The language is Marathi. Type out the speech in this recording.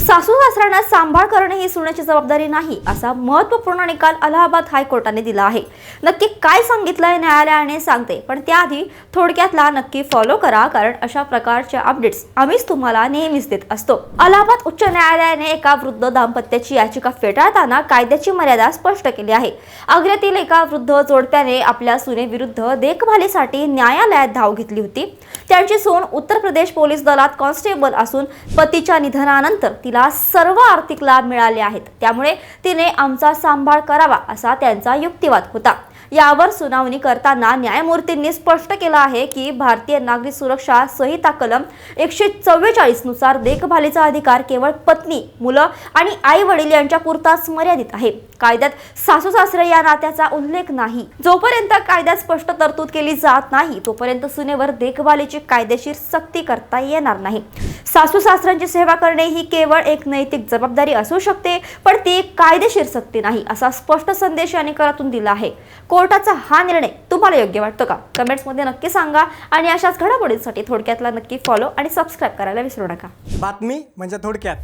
सासू सासऱ्यांना सांभाळ करणे ही सुनेची जबाबदारी नाही, असा महत्त्वपूर्ण निकाल अलाहाबाद हायकोर्टाने दिला आहे. नक्की काय सांगितलंय न्यायालयाने सांगते, पण त्याआधी थोडक्यातला नक्की फॉलो करा, कारण अशा प्रकारच्या अपडेट्स आम्हीच तुम्हाला नेहमीच देत असतो. अलाहाबाद उच्च न्यायालयाने एका वृद्ध दाम्पत्याची याचिका फेटाळताना कायद्याची मर्यादा स्पष्ट केली आहे. आग्र्यातील एका वृद्ध जोडप्याने आपल्या सुनेविरुद्ध देखभालीसाठी न्यायालयात धाव घेतली होती. त्यांची सून उत्तर प्रदेश पोलीस दलात कॉन्स्टेबल असून पतीच्या निधनानंतर तिला सर्व आर्थिक लाभ मिळाले आहेत, त्यामुळे तिने आमचा सांभाळ करावा असा त्यांचा युक्तिवाद होता. यावर सुनावणी करताना न्यायमूर्तींनी स्पष्ट केलं आहे की भारतीय नागरिक सुरक्षा संहिता कलम 144 नुसार देखभालीचा अधिकार केवळ पत्नी, मुलं आणि आई वडील यांच्या पुरताच मर्यादित आहे. कायद्यात सासू सासरे या नात्याचा उल्लेख नाही. जोपर्यंत कायद्यात स्पष्ट तरतूद केली जात नाही तोपर्यंत सुनेवर देखभालीची कायदेशीर सक्ती करता येणार नाही. सासू सासऱ्यांची सेवा करणे ही केवळ एक नैतिक जबाबदारी असू शकते, पण ती एक कायदेशीर सक्ती नाही, असा स्पष्ट संदेश या निकालातून दिला आहे. कोर्टाचा हा निर्णय तुम्हाला योग्य वाटतो का? कमेंट्समध्ये नक्की सांगा आणि अशाच घडामोडींसाठी थोडक्यातला नक्की फॉलो आणि सबस्क्राईब करायला विसरू नका. बातमी म्हणजे थोडक्यात.